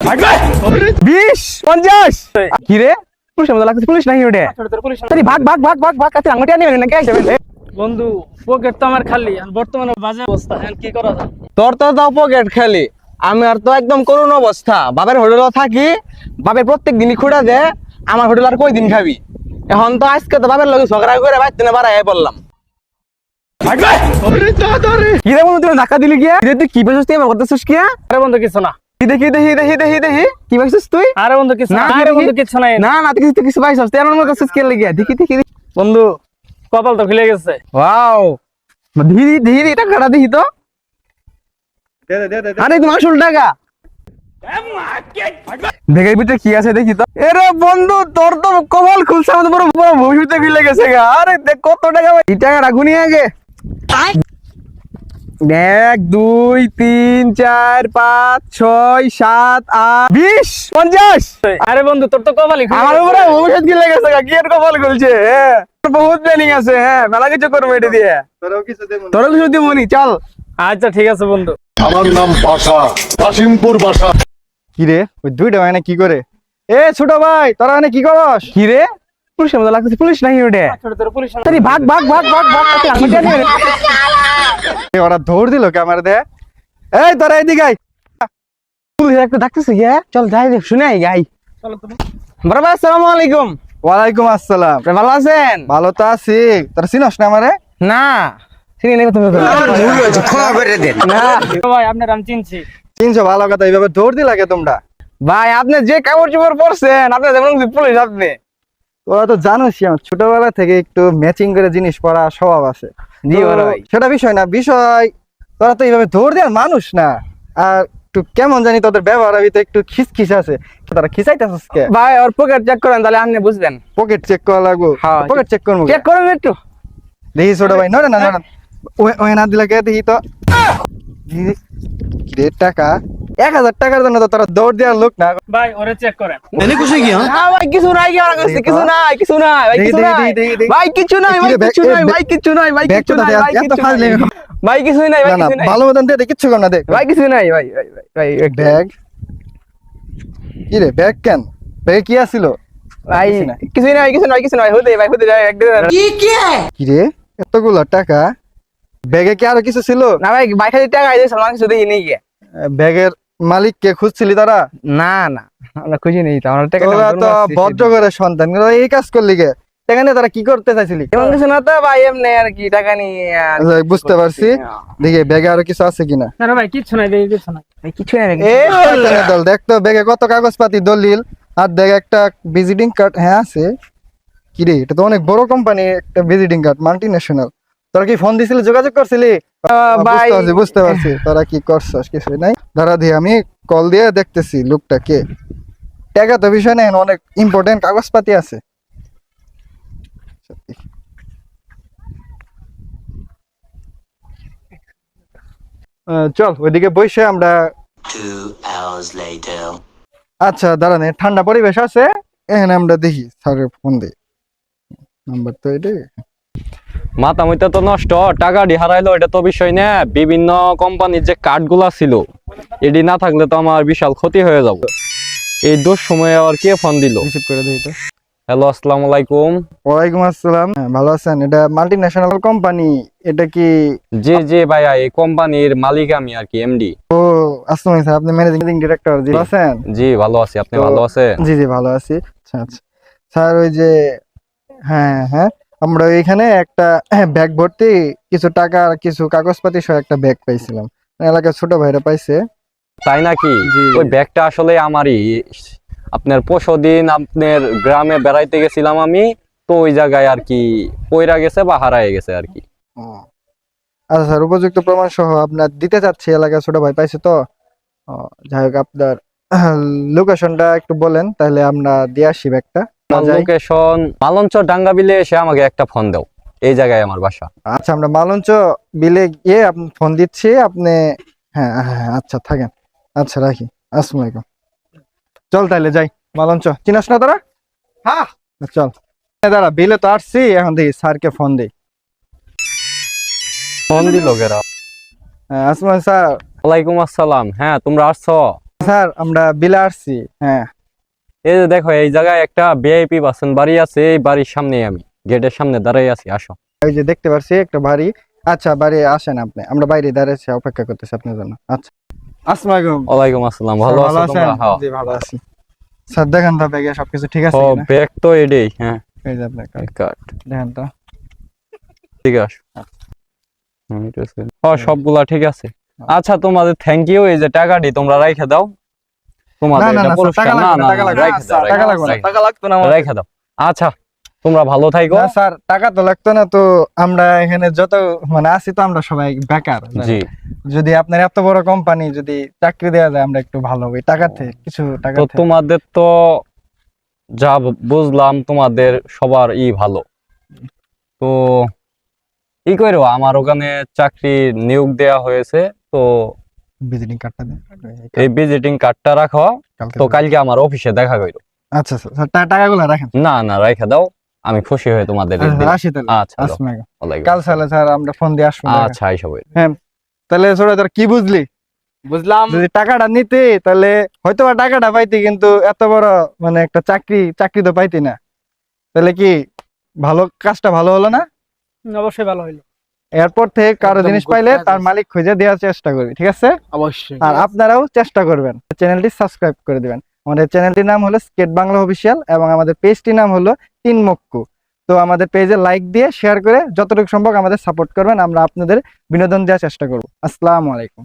20 50 কি রে পুলিশের মতো লাগছে পুলিশ নাকি ওটা তাই ভাগ ভাগ ভাগ ভাগ ভাগ কাছে আঙটিয়া নেবেন নাকি আইছেন বন্ধু পকেট তো আমার খালি আর বর্তমানে বাজে অবস্থা এখন কি করা যায় তোর তো দাও পকেট খালি আমি আর তো একদম করুণ অবস্থা বাবার হোটেলে থাকি বাবার প্রত্যেক দিনই খুঁড়া দে আমার হোটেল আর কই দিন খাবি এখন তো আজকে তো বাবার লগে ঝগড়া করে বাইতে না বাড়াই বললাম কি রে বন্ধু তুমি ধাক্কা দিলি গিয়া তুই কি পেছিস তুই আমার করতেছিস কি আরে বন্ধু কিছু না দেখি দেখি দেখি দেখি দেখি কি পাইছিস তুই আরে বন্ধু কিছু না আরে বন্ধু কিছু নাই না না তুই কিছু পাইছিস তুই আমার মতো কি লাগিয়া দেখি দেখি বন্ধু কপাল তো খুলে গেছে ওয়াও ধীরে ধীরে এটা কাটা দেখি তো আরে তোমার আসল টাকা দেখে ভিতরে কি আছে দেখি তো এরে বন্ধু তোর তো কপাল খুলছে আমাদের পুরো পুরো ভবিষ্যতে খুলে গেছে গা আরে দেখ কত টাকা এই টাকাটা গুনি আগে 1 2 3 4 5 6 7 8 20 50 আরে বন্ধু তোর তো কপালই খুলে আমার গেছে। উপরে ভবিষ্যৎ খুলে গেছে গা কি এর কপাল খুলছে হ্যাঁ বহুত প্ল্যানিং আছে হ্যাঁ মেলা কিছু করবো এটা দিয়ে তোরও কিছু দিব নি চল আচ্ছা ঠিক আছে বন্ধু আমার নাম বাসা কাশিমপুর বাসা। কি রে ওই দুইটা মানে কি করে এ ছোট ভাই তোরা মানে কি করস কি রে পুলিশের মতো লাগতেছে পুলিশ নাকি ওটা তোর পুলিশ তাই ভাগ ভাগ ভাগ ভাগ ভাগ কাছে আঙটিয়া নেবেন এ, ওরা দৌড় দিল ক্যামেরা দে এই তোরা এদিকে আয়। পুলিশ একটা ডাকতেছে গিয়া চল যাই রে শুনে আই গাই চলো তুমি বড় আসসালামু আলাইকুম ওয়ালাইকুম আসসালাম আপনি ভালো আছেন ভালো তো আছি তোরা চিনস না আমারে না চিনি না তুমি না ভাই আপনার আমি চিনছি চিনছো ভালো কথা এইভাবে দৌড় দি লাগে তোমরা ভাই আপনি যে কাপড় চোপড় পরছেন আপনি যেমন পুলিশ আপনি তোরা তো জানোসই আমার ছোটবেলা থেকে একটু ম্যাচিং করে জিনিস পরা স্বভাব আছে জি তো বড় ভাই সেটা বিষয় না বিষয় তোরা তো এইভাবে দৌড় দেওয়ার মানুষ না আর একটু কেমন জানি তোদের ব্যবহার তো একটু খিসখিস আছে তোরা খিসাইতেছিস কে ভাই ওর পকেট চেক করেন তাহলে আপনি বুঝবেন পকেট চেক করা লাগবো হ্যাঁ, পকেট চেক করবো চেক করেন একটু দেখি ছোট ভাই নড়ে না নড়ে ওই না দিলা কে দেখি তো কিরে টাকা 1000 টাকার জন্য তো তোরা দৌড় দেওয়ার লোক না ভাই ওরে চেক করেন না ভাই কিছু নাই কি আমার কাছে কিছু নাই কিছু নাই ভাই কিছু নাই ভাই কিছু নাই ভাই কিছু নাই ভাই কিছু নাই ভাই কিছু নাই ভাই এত কিছু ফাজলে নাই ভাই কিছু নাই ভাই না না কিছু নাই ভালো মতন দে কিচ্ছু কর না দেখ ভাই কিছু নাই ভাই ভাই ভাই ভাই ব্যাগ কি রে ব্যাগ কেন ব্যাগে কি আছিল ভাই কিছু নাই কিছু নাই কিছু নাই হতে ভাই হতে যায় একদিন কি রে এতগুলো টাকা ব্যাগে কি আরো কিছু ছিল না ভাই 22,000 টাকা আইছে সালমান কিছু দেখি নেই গিয়া ব্যাগের মালিক কে খুঁজছিলি তারা না না আমরা খুঁজি নেই তো আমরা টাকা তোরা তো ভদ্র করে সন্তান তোরা এই কাজ করলি কে টাকা নিয়ে তারা কি করতে চাইছিলি এমন কিছু না তো ভাই এমনি আর কি টাকা নিয়ে আর আচ্ছা, বুঝতে পারছি দেখি ব্যাগে আরো কিছু আছে কিনা না ভাই কিচ্ছু নাই দেখি কিছু নাই ভাই কিছু নাই ভাই, এ শয়তানের দল দেখ তো ব্যাগে কত কাগজপাতি দলিল আর দেখ একটা ভিজিটিং কার্ড হ্যাঁ আছে কি রে এটা তো অনেক বড় কোম্পানি একটা ভিজিটিং কার্ড মাল্টি ন্যাশনাল তোরা কি ফোন দিছিলি যোগাযোগ করছিলি ভাই বুঝতে পারছি তোরা কি করছস কিছু নাই দাঁড়া দিয়ে আমি কল দিয়ে দেখতেছি লোকটা কে টাকা তো বিষয় নেই অনেক ইম্পর্টেন্ট কাগজপাতি আছে সত্যি। চল ওইদিকে বসে আমরা 2 hours later. আচ্ছা দাঁড়ান ঠান্ডা পরিবেশ আছে এখানে আমরা দেখি স্যারের ফোন দিই নাম্বার তো এটা মাথা মইতা তো নষ্ট টাকা ডি হারাইলো এটা তো বিষয় না বিভিন্ন কোম্পানির যে কার্ড গুলা ছিল এডি না থাকলে তো আমার বিশাল ক্ষতি হয়ে যাব এই দোষ সময় আর কে ফোন দিল রিসিভ করে দিই তো হ্যালো আসসালামু আলাইকুম ওয়ালাইকুম আসসালাম হ্যাঁ, ভালো আছেন এটা মাল্টি ন্যাশনাল কোম্পানি এটা কি জি জি ভাইয়া এই কোম্পানির মালিক আমি আর কি এমডি ও আসসালাম স্যার আপনি ম্যানেজিং ডিরেক্টর জি আছেন জি ভালো আছি আপনি তো- ভালো আছেন জি জি ভালো আছি আচ্ছা আচ্ছা স্যার ওই যে হ্যাঁ হ্যাঁ আমরা এখানে একটা ব্যাগ ভর্তি কিছু টাকা আর কিছু কাগজপাতি সহ একটা ব্যাগ পাইছিলাম এলাকার ছোট ভাইরা পাইছে তাই নাকি জি। ওই ব্যাগটা আসলে আমারই আপনার পরশুদিন আপনার গ্রামে বেড়াইতে গেছিলাম আমি তো ওই জায়গায় আর কি পয়রা গেছে বা হারায় গেছে আর কি ও। আচ্ছা স্যার উপযুক্ত প্রমাণ সহ আপনার দিতে চাচ্ছি এলাকার ছোট ভাই পাইছে তো ও, যাই হোক আপনার লোকেশনটা একটু বলেন তাহলে আমরা দিয়ে আসি ব্যাগটা যাই। লোকেশন মালঞ্চ ডাঙ্গা বিলে এসে আমাকে একটা ফোন দাও এই জায়গায় আমার বাসা আচ্ছা আমরা মালঞ্চ বিলে গিয়ে আপনি ফোন দিচ্ছি আপনি হ্যাঁ হ্যাঁ আচ্ছা থাকেন আচ্ছা রাখি আসসালামু আলাইকুম চল তাহলে যাই মালঞ্চ চিনাস না তোরা হ্যাঁ চল দাঁড়া বিলে তো আসছি এখন দেখি স্যারকে ফোন দিই ফোন দিল কেরা হ্যাঁ আসসালাম স্যার ওয়ালাইকুম আসসালাম হ্যাঁ তোমরা আসছো স্যার আমরা বিলে আসছি। হ্যাঁ এই যে দেখো এই জায়গায় একটা ভিআইপি বাসন বাড়ি আছে, এই বাড়ির সামনে আমি গেটের সামনে দাঁড়াই আছি, আসো। ওই যে দেখতে পাচ্ছি একটা বাড়ি। আচ্ছা বাড়ি আসেন আপনি, আমরা বাইরে দাঁড়িয়েছি অপেক্ষা করতেছি আপনার জন্য। আচ্ছা আসসালামু আলাইকুম। ওয়ালাইকুম আসসালাম, ভালো আছো তোমরা? হ্যাঁ জি ভালো আছি স্যার। দেখেন তো ব্যাগে সবকিছু ঠিক আছে ও কিনা? ব্যাগ তো এডেই, হ্যাঁ এই যে আপনার কার্ড, কার্ড দেখেন তো। ঠিক আছে। এটা আছে। সবগুলা ঠিক আছে। আচ্ছা তোমাদের থ্যাংক ইউ, এই যে টাকাটি তোমরা রাইখে দাও, তোমাদের না, না, এটা না, পুরস্কার। টাকা না লাগবে না, না টাকা লাগবে না, রাইখে দাও, টাকা লাগবে না, টাকা লাগতো না আমার। রাইখে দাও। আচ্ছা তোমরা ভালো থাইকো। না স্যার টাকা তো লাগতো না, তো আমরা এখানে যত মানে আছি তো আমরা সবাই বেকার। জি, যদি আপনার এত বড় কোম্পানি যদি চাকরি দেওয়া যায় আমরা একটু ভালো হই, টাকাতে কিছু টাকা তো তোমাদের তো যা বুঝলাম তোমাদের সবার ভালো। তো করো, আমার ওখানে চাকরি নিয়োগ দেয়া হয়েছে, তো ভিজিটিং কার্ডটা দেন। এই ভিজিটিং কার্ডটা রাখো। কালকে তো দেব। কালকে আমার অফিসে দেখা করো। আচ্ছা স্যার টাকাগুলো রাখেন। না না রাইখে দাও, আমি খুশি হয়ে তোমাদের আচ্ছা, দিলাম। আসি তাহলে। আচ্ছা দাও। আসসালামু আলাইকুম। ওয়ালাইকুম কাল আসসালাম। সালে স্যার আমরা ফোন দিয়ে আসবো। আচ্ছা আইসা বই। তাহলে ছোট তোর কি বুঝলি? বুঝলাম। যদি টাকাটা নিতে তাহলে হয়তো বা টাকাটা পাইতি, কিন্তু এত বড় মানে একটা চাকরি তো পাইতি না। তাহলে কি ভালো কাজটা ভালো হলো না? অবশ্যই ভালো হইলো। এরপর থেকে কারো একদম জিনিস good পাইলে কাজ তার হয়েছে। মালিক খুঁজে দেওয়ার চেষ্টা করবি, ঠিক আছে? অবশ্যই। আর আপনারাও চেষ্টা করবেন, চ্যানেলটি সাবস্ক্রাইব করে দিবেন। আমাদের চ্যানেলটির নাম হলো স্কেট বাংলা অফিসিয়াল এবং আমাদের পেজটির নাম হলো তিন মক্কু। তো আমাদের পেজে লাইক দিয়ে শেয়ার করে যতটুকু সম্ভব আমাদের সাপোর্ট করবেন, আমরা আপনাদের বিনোদন দেওয়ার চেষ্টা করব। আসসালামু আলাইকুম।